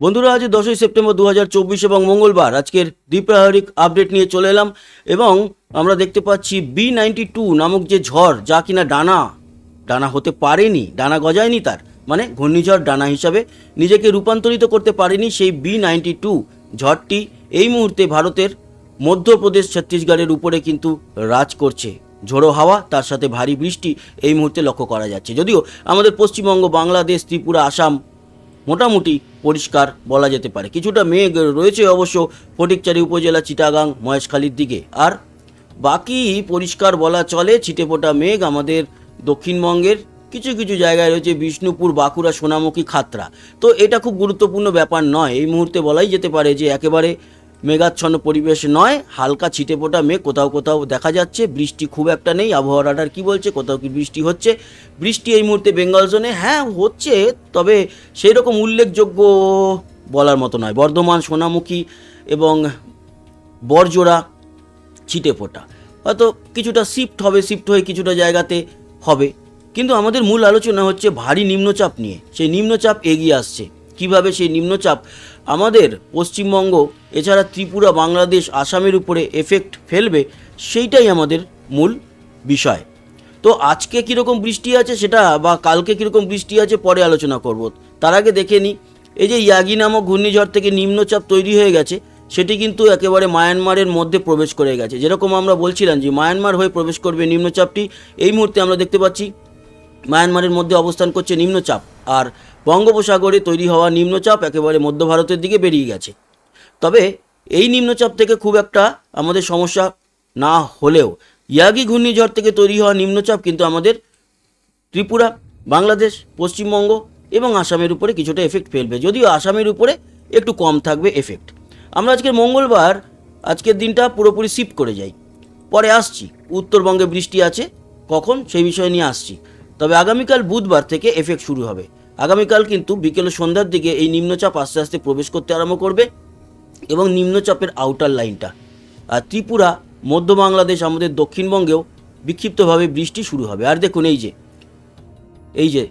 বন্ধুরা, আজ 10ই সেপ্টেম্বর 2024 এবং মঙ্গলবার আজকের দ্বিপ্রাহরিক আপডেট নিয়ে চলে এলাম এবং আমরা দেখতে পাচ্ছি B92 নামক যে ঝড়, যা কিনা ডানা হতে পারেনি, ডানা গজায়নি, তার মানে ঘূর্ণিঝড় ডানা হিসাবে নিজেকে রূপান্তরিত করতে পারেনি, সেই B92 ঝড়টি এই মুহূর্তে ভারতের মধ্যপ্রদেশ ছত্তিশগড়ের উপরে কিন্তু রাজ করছে। ঝোড়ো হাওয়া তার সাথে ভারী বৃষ্টি এই মুহূর্তে লক্ষ্য করা যাচ্ছে। যদিও আমাদের পশ্চিমবঙ্গ, বাংলাদেশ, ত্রিপুরা, আসাম মোটামুটি পরিষ্কার বলা যেতে পারে। কিছুটা মেঘ রয়েছে অবশ্য ফটিকচারি উপজেলা, চিটাগাং, মহেশখালীর দিকে। আর বাকি পরিষ্কার বলা চলে, ছিটেফোঁটা মেঘ আমাদের দক্ষিণবঙ্গের কিছু কিছু জায়গায় রয়েছে, বিষ্ণুপুর, বাঁকুড়া, সোনামুখী, খাতড়া। তো এটা খুব গুরুত্বপূর্ণ ব্যাপার নয়, এই মুহূর্তে বলাই যেতে পারে যে একেবারে মেঘাচ্ছন্ন পরিবেশ নয়, হালকা ছিটেফোঁটা মেঘ কোথাও কোথাও দেখা যাচ্ছে। বৃষ্টি খুব একটা নেই। আবহাওয়া রাডার কী বলছে, কোথাও কি বৃষ্টি হচ্ছে? বৃষ্টি এই মুহূর্তে বেঙ্গল জোনে হ্যাঁ হচ্ছে, তবে সেই রকম উল্লেখযোগ্য বলার মতো নয়। বর্ধমান, সোনামুখী এবং বরজোড়া ছিটেফোঁটা হয়তো কিছুটা শিফট হয়ে কিছুটা জায়গাতে হবে। কিন্তু আমাদের মূল আলোচনা হচ্ছে ভারী নিম্নচাপ নিয়ে। সেই নিম্নচাপ এগিয়ে আসছে কিভাবে, সেই নিম্নচাপ আমাদের পশ্চিমবঙ্গ এছাড়া ত্রিপুরা, বাংলাদেশ, আসামের উপরে এফেক্ট ফেলবে, সেইটাই আমাদের মূল বিষয়। তো আজকে কীরকম বৃষ্টি আছে সেটা, বা কালকে কীরকম বৃষ্টি আছে পরে আলোচনা করব। তার আগে দেখে নিই, এই যে ইয়াগি নামক ঘূর্ণিঝড় থেকে নিম্নচাপ তৈরি হয়ে গেছে, সেটি কিন্তু একেবারে মায়ানমারের মধ্যে প্রবেশ করে গেছে। যেরকম আমরা বলছিলাম যে মায়ানমার হয়ে প্রবেশ করবে নিম্নচাপটি, এই মুহূর্তে আমরা দেখতে পাচ্ছি মায়ানমারের মধ্যে অবস্থান করছে নিম্নচাপ, আর বঙ্গোপসাগরে তৈরি হওয়া নিম্নচাপ একেবারে মধ্য ভারতের দিকে বেরিয়ে গেছে। তবে এই নিম্নচাপ থেকে খুব একটা আমাদের সমস্যা না হলেও ইয়াগি ঘূর্ণিঝড় থেকে তৈরি হওয়া নিম্নচাপ কিন্তু আমাদের ত্রিপুরা, বাংলাদেশ, পশ্চিমবঙ্গ এবং আসামের উপরে কিছুটা এফেক্ট ফেলবে, যদিও আসামের উপরে একটু কম থাকবে এফেক্ট। আমরা আজকের মঙ্গলবার, আজকের দিনটা পুরোপুরি শিফট করে যাই, পরে আসছি। উত্তরবঙ্গে বৃষ্টি আছে, কখন সেই বিষয় নিয়ে আসছি। তবে আগামীকাল বুধবার থেকে এফেক্ট শুরু হবে। আগামীকাল কিন্তু বিকেল সন্ধ্যার দিকে এই নিম্নচাপ আস্তে আস্তে প্রবেশ করতে আরম্ভ করবে এবং নিম্নচাপের আউটার লাইনটা আর ত্রিপুরা, মধ্য বাংলাদেশ, আমাদের দক্ষিণবঙ্গেও বিক্ষিপ্তভাবে বৃষ্টি শুরু হবে। আর দেখুন এই যে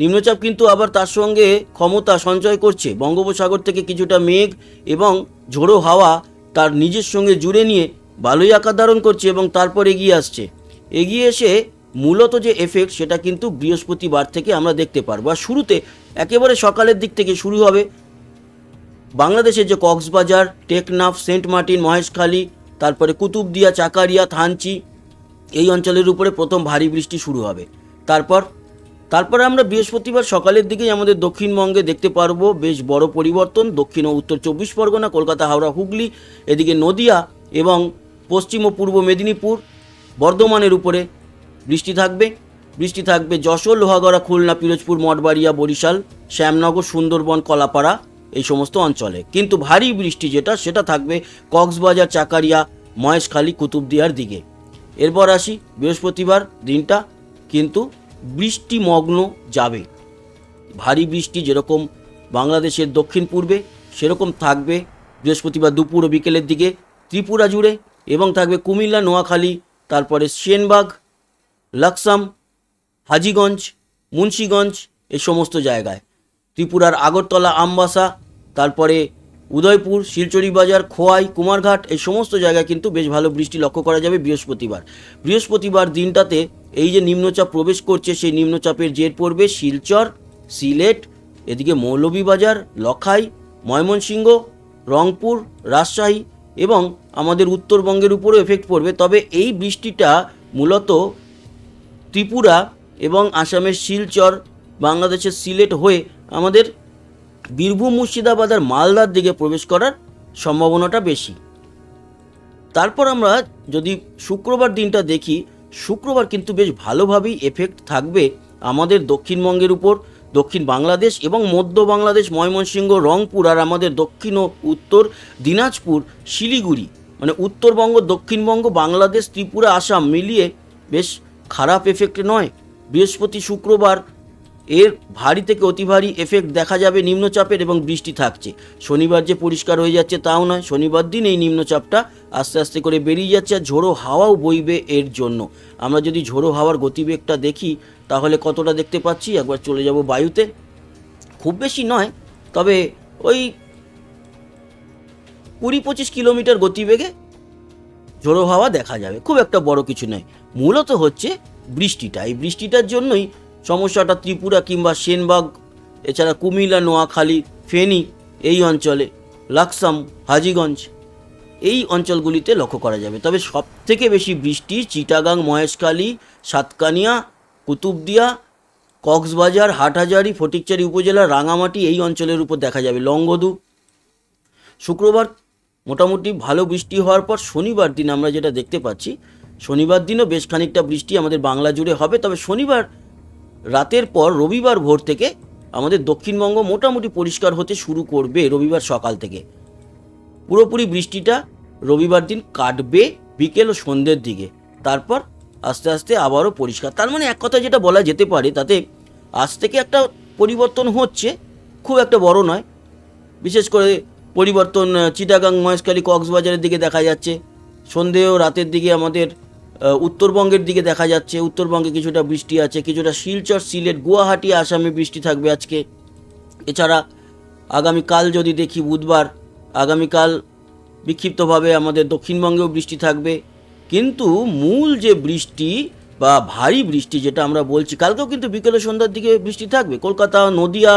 নিম্নচাপ কিন্তু আবার তার সঙ্গে ক্ষমতা সঞ্চয় করছে। বঙ্গোপসাগর থেকে কিছুটা মেঘ এবং ঝোড়ো হাওয়া তার নিজের সঙ্গে জুড়ে নিয়ে বালুই আকার ধারণ করছে এবং তারপর এগিয়ে এসে মূলত যে এফেক্ট, সেটা কিন্তু বৃহস্পতিবার থেকে আমরা দেখতে পারবো। আর শুরুতে একেবারে সকালের দিক থেকে শুরু হবে বাংলাদেশের যে কক্সবাজার, টেকনাফ, সেন্ট মার্টিন, মহেশখালী, তারপরে কুতুবদিয়া, চাকারিয়া, থানচি, এই অঞ্চলের উপরে প্রথম ভারী বৃষ্টি শুরু হবে। তারপরে আমরা বৃহস্পতিবার সকালের দিকেই আমাদের দক্ষিণবঙ্গে দেখতে পারবো বেশ বড় পরিবর্তন। দক্ষিণ ও উত্তর 24 পরগনা, কলকাতা, হাওড়া, হুগলি, এদিকে নদিয়া এবং পশ্চিম ও পূর্ব মেদিনীপুর, বর্ধমানের উপরে বৃষ্টি থাকবে যশোর, লোহাগড়া, খুলনা, পিরোজপুর, মঠবাড়িয়া, বরিশাল, শ্যামনগর, সুন্দরবন, কলাপাড়া, এই সমস্ত অঞ্চলে। কিন্তু ভারী বৃষ্টি সেটা থাকবে কক্সবাজার, চাকারিয়া, মহেশখালী, কুতুবদিয়ার দিকে। এরপর আসি বৃহস্পতিবার দিনটা কিন্তু বৃষ্টিমগ্ন যাবে। ভারী বৃষ্টি যেরকম বাংলাদেশের দক্ষিণ পূর্বে, সেরকম থাকবে বৃহস্পতিবার দুপুর ও বিকেলের দিকে ত্রিপুরা জুড়ে, এবং থাকবে কুমিল্লা, নোয়াখালী, তারপরে সেনবাগ, লাকসাম, হাজীগঞ্জ, মুন্সীগঞ্জ, এই সমস্ত জায়গায়। ত্রিপুরার আগরতলা, আমবাসা, তারপরে উদয়পুর, শিলচরি বাজার, খোয়াই, কুমারঘাট, এই সমস্ত জায়গায় কিন্তু বেশ ভালো বৃষ্টি লক্ষ্য করা যাবে বৃহস্পতিবার দিনটাতে। এই যে নিম্নচাপ প্রবেশ করছে, সেই নিম্নচাপের জের পড়বে শিলচর, সিলেট, এদিকে মৌলভীবাজার, লখাই, ময়মনসিংহ, রংপুর, রাজশাহী এবং আমাদের উত্তরবঙ্গের উপরও এফেক্ট পড়বে। তবে এই বৃষ্টিটা মূলত ত্রিপুরা এবং আসামের শিলচর, বাংলাদেশের সিলেট হয়ে আমাদের বীরভূম, মুর্শিদাবাদ আর মালদার দিকে প্রবেশ করার সম্ভাবনাটা বেশি। তারপর আমরা যদি শুক্রবার দিনটা দেখি, শুক্রবার কিন্তু বেশ ভালোভাবেই এফেক্ট থাকবে আমাদের দক্ষিণবঙ্গের উপর, দক্ষিণ বাংলাদেশ এবং মধ্য বাংলাদেশ, ময়মনসিংহ, রংপুর আর আমাদের দক্ষিণ ও উত্তর দিনাজপুর, শিলিগুড়ি, মানে উত্তরবঙ্গ, দক্ষিণবঙ্গ, বাংলাদেশ, ত্রিপুরা, আসাম মিলিয়ে বেশ খারাপ এফেক্ট নয়। বৃহস্পতি, শুক্রবার এর ভারী থেকে অতি ভারী এফেক্ট দেখা যাবে নিম্নচাপের এবং বৃষ্টি থাকছে। শনিবার যে পরিষ্কার হয়ে যাচ্ছে তাও নয়, শনিবার দিন এই নিম্নচাপটা আস্তে আস্তে করে বেরিয়ে যাচ্ছে আর ঝোড়ো হাওয়াও বইবে এর জন্য। আমরা যদি ঝোড়ো হাওয়ার গতিবেগটা দেখি তাহলে কতটা দেখতে পাচ্ছি, একবার চলে যাব বায়ুতে। খুব বেশি নয়, তবে ওই 20-25 কিলোমিটার গতিবেগে ঝোড়ো হাওয়া দেখা যাবে, খুব একটা বড় কিছু নয়। মূলত হচ্ছে বৃষ্টিটা, এই বৃষ্টিটার জন্যই সমস্যাটা ত্রিপুরা কিংবা সেনবাগ, এছাড়া কুমিল্লা, নোয়াখালী, ফেনী এই অঞ্চলে, লাকসাম, হাজীগঞ্জ এই অঞ্চলগুলিতে লক্ষ্য করা যাবে। তবে সবথেকে বেশি বৃষ্টি চিটাগাং, মহেশখালী, সাতকানিয়া, কুতুবদিয়া, কক্সবাজার, হাটহাজারী, ফটিকচারি উপজেলার রাঙামাটি এই অঞ্চলের উপর দেখা যাবে। লংগদু শুক্রবার মোটামুটি ভালো বৃষ্টি হওয়ার পর শনিবার দিন আমরা যেটা দেখতে পাচ্ছি, শনিবার দিনও বেশ খানিকটা বৃষ্টি আমাদের বাংলা জুড়ে হবে। তবে শনিবার রাতের পর রবিবার ভোর থেকে আমাদের দক্ষিণবঙ্গ মোটামুটি পরিষ্কার হতে শুরু করবে। রবিবার সকাল থেকে পুরোপুরি বৃষ্টিটা রবিবার দিন কাটবে বিকেল ও সন্ধ্যের দিকে, তারপর আস্তে আস্তে আবারও পরিষ্কার। তার মানে এক কথা যেটা বলা যেতে পারে, তাতে আজ থেকে একটা পরিবর্তন হচ্ছে, খুব একটা বড় নয়। বিশেষ করে পরিবর্তন চিটাগাং, মহেশখালী, কক্সবাজারের দিকে দেখা যাচ্ছে। সন্ধ্যে ও রাতের দিকে আমাদের উত্তরবঙ্গের দিকে দেখা যাচ্ছে, উত্তরবঙ্গে কিছুটা বৃষ্টি আছে, কিছুটা শিলচর, সিলেট, গুয়াহাটি, আসামে বৃষ্টি থাকবে আজকে। এছাড়া আগামীকাল যদি দেখি বুধবার, আগামীকাল বিক্ষিপ্তভাবে আমাদের দক্ষিণবঙ্গেও বৃষ্টি থাকবে। কিন্তু মূল যে বৃষ্টি বা ভারী বৃষ্টি যেটা আমরা বলছি, কালকেও কিন্তু বিকেলে সন্ধ্যার দিকে বৃষ্টি থাকবে। কলকাতা, নদিয়া,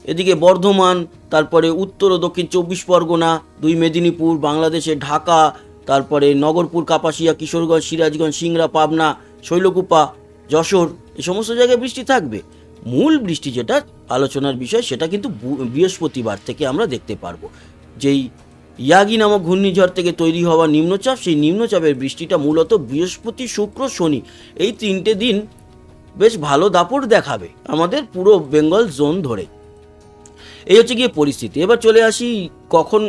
এদিকে বর্ধমান, তারপরে উত্তর ও দক্ষিণ 24 পরগনা, 2 মেদিনীপুর, বাংলাদেশে ঢাকা, তারপরে নগরপুর, কাপাসিয়া, কিশোরগঞ্জ, সিরাজগঞ্জ, সিংড়া, পাবনা, শৈলকুপা, যশোর এই সমস্ত জায়গায় বৃষ্টি থাকবে। মূল বৃষ্টি যেটা আলোচনার বিষয়, সেটা কিন্তু বৃহস্পতিবার থেকে আমরা দেখতে পারবো। যেই ইয়াগি নামক ঘূর্ণিঝড় থেকে তৈরি হওয়া নিম্নচাপ, সেই নিম্নচাপের বৃষ্টিটা মূলত বৃহস্পতি, শুক্র, শনি এই 3টে দিন বেশ ভালো দাপট দেখাবে আমাদের পুরো বেঙ্গল জোন ধরে। এই হচ্ছে গিয়ে পরিস্থিতি। এবার চলে আসি কখন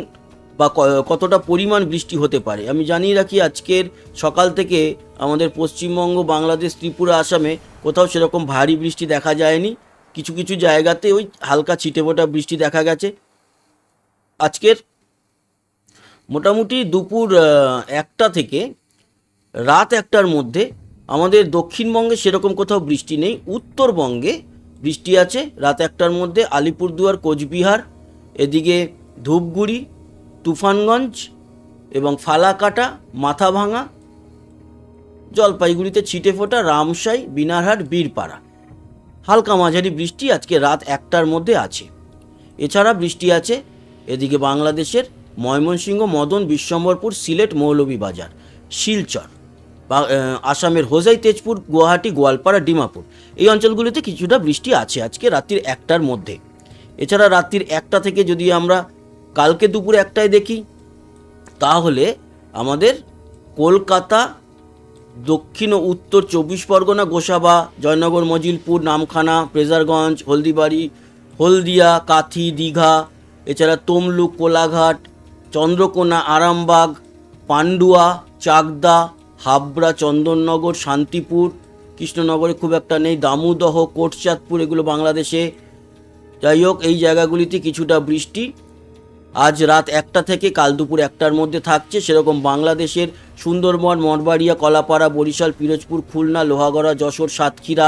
বা কতটা পরিমাণ বৃষ্টি হতে পারে। আমি জানিয়ে রাখি, আজকের সকাল থেকে আমাদের পশ্চিমবঙ্গ, বাংলাদেশ, ত্রিপুরা, আসামে কোথাও সেরকম ভারী বৃষ্টি দেখা যায়নি। কিছু কিছু জায়গাতে ওই হালকা ছিটেফোঁটা বৃষ্টি দেখা গেছে। আজকের মোটামুটি দুপুর 1টা থেকে রাত 1টার মধ্যে আমাদের দক্ষিণবঙ্গে সেরকম কোথাও বৃষ্টি নেই। উত্তরবঙ্গে বৃষ্টি আছে রাত 1টার মধ্যে, আলিপুরদুয়ার, কোচবিহার, এদিকে ধূপগুড়ি, তুফানগঞ্জ এবং ফালাকাটা, মাথাভাঙা, জলপাইগুড়িতে ছিটেফোঁটা, রামসাই, বিনারহাট, বীরপাড়া হালকা মাঝারি বৃষ্টি আজকে রাত 1টার মধ্যে আছে। এছাড়া বৃষ্টি আছে এদিকে বাংলাদেশের ময়মনসিংহ, মদন, বিশ্বম্বরপুর, সিলেট, মৌলভীবাজার, শিলচর, আসামের হোজাই, তেজপুর, গুয়াহাটি, গোয়ালপাড়া, ডিমাপুর এই অঞ্চলগুলিতে কিছুটা বৃষ্টি আছে আজকে রাত্রির 1টার মধ্যে। এছাড়া রাত্রির 1টা থেকে যদি আমরা কালকে দুপুর 1টায় দেখি, তাহলে আমাদের কলকাতা, দক্ষিণ ও উত্তর 24 পরগনা, গোসাবা, জয়নগর, মজিলপুর, নামখানা, ফ্রেজারগঞ্জ, হলদিবাড়ি, হলদিয়া, কাথি, দীঘা, এছাড়া তমলুক, কোলাঘাট, চন্দ্রকোনা, আরামবাগ, পান্ডুয়া, চাকদা, হাবড়া, চন্দননগর, শান্তিপুর, কৃষ্ণনগরে খুব একটা নেই, দামোদহ, কোটচাঁদপুর এগুলো বাংলাদেশে। যাই হোক, এই জায়গাগুলিতে কিছুটা বৃষ্টি আজ রাত 1টা থেকে কাল দুপুর 1টার মধ্যে থাকছে। সেরকম বাংলাদেশের সুন্দরবন, মঠবাড়িয়া, কলাপাড়া, বরিশাল, পিরোজপুর, খুলনা, লোহাগড়া, যশোর, সাতক্ষীরা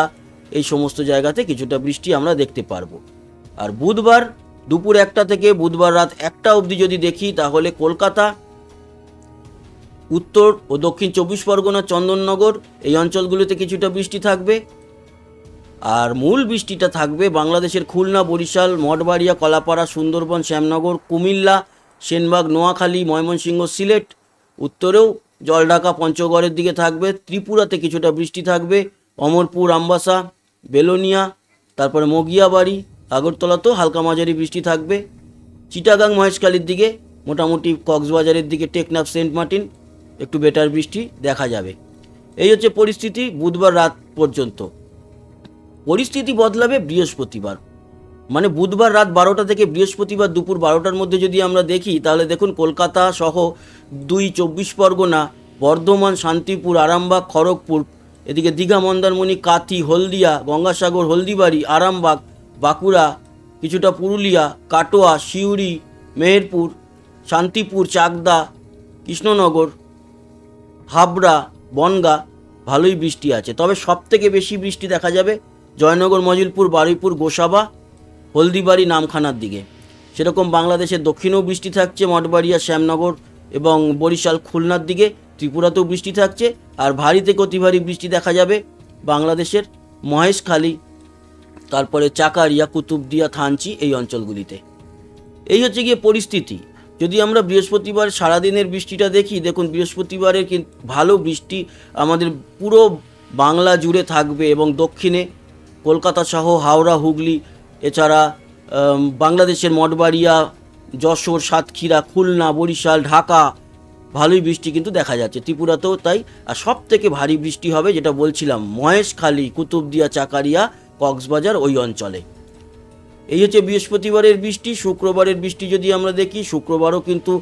এই সমস্ত জায়গাতে কিছুটা বৃষ্টি আমরা দেখতে পারবো। আর বুধবার দুপুর 1টা থেকে বুধবার রাত 1টা অবধি যদি দেখি, তাহলে কলকাতা, উত্তর ও দক্ষিণ 24 পরগনা, চন্দননগর এই অঞ্চলগুলোতে কিছুটা বৃষ্টি থাকবে। আর মূল বৃষ্টিটা থাকবে বাংলাদেশের খুলনা, বরিশাল, মঠবাড়িয়া, কলাপাড়া, সুন্দরবন, শ্যামনগর, কুমিল্লা, সেনবাগ, নোয়াখালী, ময়মনসিংহ, সিলেট। উত্তরেও জলঢাকা, পঞ্চগড়ের দিকে থাকবে। ত্রিপুরাতে কিছুটা বৃষ্টি থাকবে, অমরপুর, আমবাসা, বেলোনিয়া, তারপরে মগিয়াবাড়ি, আগরতলাতেও হালকা মাঝারি বৃষ্টি থাকবে। চিটাগাং, মহেশখালীর দিকে, মোটামুটি কক্সবাজারের দিকে, টেকনাফ, সেন্ট মার্টিন একটু বেটার বৃষ্টি দেখা যাবে। এই হচ্ছে পরিস্থিতি বুধবার রাত পর্যন্ত। পরিস্থিতি বদলাবে বৃহস্পতিবার, মানে বুধবার রাত 12টা থেকে বৃহস্পতিবার দুপুর 12টার মধ্যে যদি আমরা দেখি, তাহলে দেখুন কলকাতা সহ 2 24 পরগনা, বর্ধমান, শান্তিপুর, আরামবাগ, খড়গপুর, এদিকে দীঘা, মন্দারমণি, কাথি, হলদিয়া, গঙ্গাসাগর, হলদিবাড়ি, আরামবাগ, বাঁকুড়া, কিছুটা পুরুলিয়া, কাটোয়া, সিউড়ি, মেহেরপুর, শান্তিপুর, চাকদা, কৃষ্ণনগর, হাবড়া, বনগাঁ ভালোই বৃষ্টি আছে। তবে সবথেকে বেশি বৃষ্টি দেখা যাবে জয়নগর, মজিলপুর, বারুইপুর, গোসাবা, হলদিবাড়ি, নামখানার দিকে। সেরকম বাংলাদেশের দক্ষিণেও বৃষ্টি থাকছে, মঠবাড়িয়া, শ্যামনগর এবং বরিশাল, খুলনার দিকে। ত্রিপুরাতেও বৃষ্টি থাকছে, আর ভারী থেকে অতি ভারী বৃষ্টি দেখা যাবে বাংলাদেশের মহেশখালী, তারপরে চাকারিয়া, কুতুবদিয়া, থানচি এই অঞ্চলগুলিতে। এই হচ্ছে গিয়ে পরিস্থিতি। যদি আমরা বৃহস্পতিবার সারাদিনের বৃষ্টিটা দেখি, দেখুন বৃহস্পতিবারের কিন্তু ভালো বৃষ্টি আমাদের পুরো বাংলা জুড়ে থাকবে এবং দক্ষিণে কলকাতা সহ হাওড়া, হুগলি, এছাড়া বাংলাদেশের মঠবাড়িয়া, যশোর, সাতক্ষীরা, খুলনা, বরিশাল, ঢাকা ভালোই বৃষ্টি কিন্তু দেখা যাচ্ছে। ত্রিপুরাতেও তাই। আর সব থেকে ভারী বৃষ্টি হবে যেটা বলছিলাম মহেশখালী, কুতুবদিয়া, চাকারিয়া, কক্সবাজার ওই অঞ্চলে। এই হচ্ছে বৃহস্পতিবারের বৃষ্টি। শুক্রবারের বৃষ্টি যদি আমরা দেখি, শুক্রবারও কিন্তু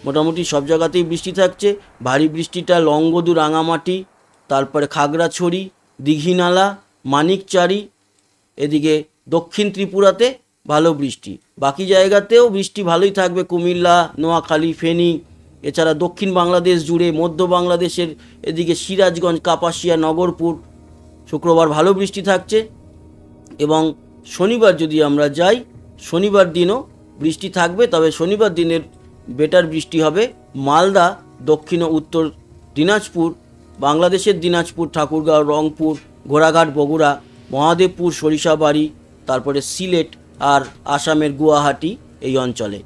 মোটামুটি সব জায়গাতেই বৃষ্টি থাকছে। ভারী বৃষ্টিটা লংগদু, রাঙামাটি, তারপরে খাগড়াছড়ি, দীঘিনালা, মানিকচারি, এদিকে দক্ষিণ ত্রিপুরাতে ভালো বৃষ্টি। বাকি জায়গাতেও বৃষ্টি ভালোই থাকবে, কুমিল্লা, নোয়াখালী, ফেনী, এছাড়া দক্ষিণ বাংলাদেশ জুড়ে, মধ্য বাংলাদেশের এদিকে সিরাজগঞ্জ, কাপাসিয়া, নগরপুর শুক্রবার ভালো বৃষ্টি থাকছে। এবং শনিবার যদি আমরা যাই, শনিবার দিনও বৃষ্টি থাকবে, তবে শনিবার দিনের বেটার বৃষ্টি হবে মালদা, দক্ষিণ ও উত্তর দিনাজপুর, বাংলাদেশের দিনাজপুর, ঠাকুরগাঁও, রংপুর, ঘোড়াঘাট, বগুড়া, মহাদেবপুর, সরিষাবাড়ি, তারপরে সিলেট আর আসামের গুয়াহাটি এই অঞ্চলে।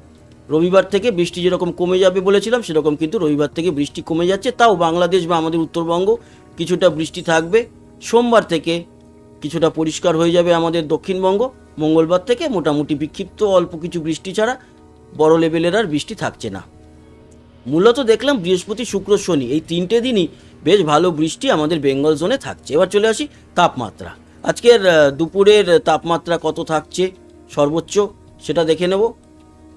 রবিবার থেকে বৃষ্টি যেরকম কমে যাবে বলেছিলাম, সেরকম কিন্তু রবিবার থেকে বৃষ্টি কমে যাচ্ছে। তাও বাংলাদেশ বা আমাদের উত্তরবঙ্গ কিছুটা বৃষ্টি থাকবে। সোমবার থেকে কিছুটা পরিষ্কার হয়ে যাবে আমাদের দক্ষিণবঙ্গ। মঙ্গলবার থেকে মোটামুটি বিক্ষিপ্ত অল্প কিছু বৃষ্টি ছাড়া বড় লেভেলের আর বৃষ্টি থাকছে না। মূলত দেখলাম বৃহস্পতি, শুক্র, শনি এই 3টে দিনই বেশ ভালো বৃষ্টি আমাদের বেঙ্গল জোনে থাকছে। এবার চলে আসি তাপমাত্রা। আজকের দুপুরের তাপমাত্রা কত থাকছে সর্বোচ্চ সেটা দেখে নেব।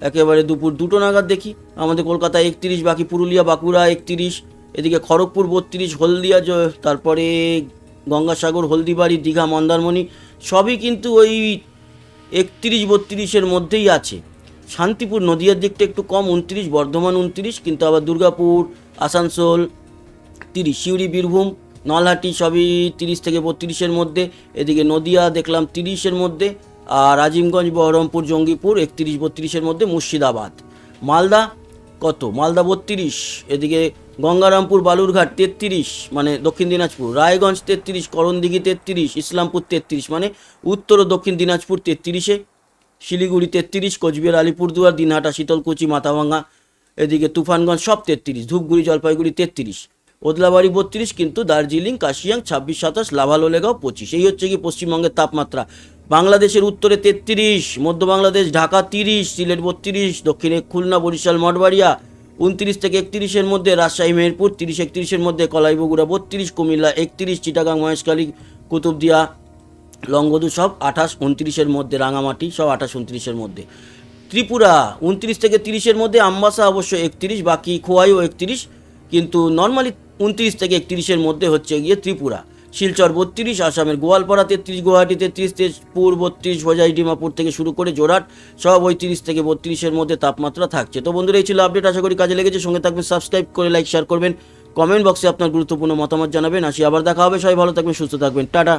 একেবারে দুপুর 2টো নাগাদ দেখি আমাদের কলকাতায় 31, বাকি পুরুলিয়া, বাঁকুড়া 31, এদিকে খড়গপুর 32, হলদিয়া, তারপরে গঙ্গাসাগর, হলদিবাড়ি, দীঘা, মন্দারমণি সবই কিন্তু ওই 31-32-এর মধ্যেই আছে। শান্তিপুর, নদিয়ার দিকটা একটু কম 29, বর্ধমান 29, কিন্তু আবার দুর্গাপুর, আসানসোল 30, সিউড়ি, বীরভূম, নলহাটি সবই 30 থেকে 32-এর মধ্যে। এদিকে নদিয়া দেখলাম 30-এর মধ্যে, আর আজিমগঞ্জ, বহরমপুর, জঙ্গিপুর 31-32-এর মধ্যে। মুর্শিদাবাদ, মালদা কত, মালদা 32, এদিকে গঙ্গারামপুর, বালুরঘাট 33 মানে দক্ষিণ দিনাজপুর, রায়গঞ্জ 33, করণদিঘি 33, ইসলামপুর 33 মানে উত্তর ও দক্ষিণ দিনাজপুর 33-এ, শিলিগুড়ি 33, কোচবিহার, আলিপুরদুয়ার, দিনহাটা, শীতলকুচি, মাথাভাঙা, এদিকে তুফানগঞ্জ সব 33, ধূপগুড়ি, জলপাইগুড়ি 33, ওদলাবাড়ি 32, কিন্তু দার্জিলিং, কাশিয়াং 26-27, লাভা, লোলেগাঁও 25। এই হচ্ছে কি পশ্চিমবঙ্গের তাপমাত্রা। বাংলাদেশের উত্তরে 33, মধ্য বাংলাদেশ, ঢাকা 30, সিলেট 32, দক্ষিণে খুলনা, বরিশাল, মঠবাড়িয়া 29 থেকে 31-এর মধ্যে, রাজশাহী, মেহেরপুর 30-31-এর মধ্যে, কলাই, বগুড়া 32, কুমিল্লা 31, চিটাগাং, মহেশখালী, কুতুবদিয়া, লংগদু সব 28-29-এর মধ্যে, রাঙামাটি সব 28-29-এর মধ্যে। ত্রিপুরা 29 থেকে 30-এর মধ্যে, আমবাসা অবশ্য 31, বাকি খোয়াইও 31, কিন্তু নর্মালি 29 থেকে 31-এর মধ্যে হচ্ছে গিয়ে ত্রিপুরা। শিলচর 32, আসামের গোয়ালপাড়া 33, গুয়াহাটি 33, তেজপুর 32, হোজাই, ডিমাপুর থেকে শুরু করে জোরহাট সব ওই 30 থেকে 32-এর মধ্যে তাপমাত্রা থাকছে। তো বন্ধুরা, এই ছিল আপডেট। আশা করি কাজে লেগেছে। সঙ্গে থাকবেন, সাবস্ক্রাইব করে লাইক শেয়ার করবেন, কমেন্ট বক্সে আপনার গুরুত্বপূর্ণ মতামত জানাবেন। আসি, আবার দেখা হবে। সবাই ভালো থাকবেন, সুস্থ থাকবেন, টাটা।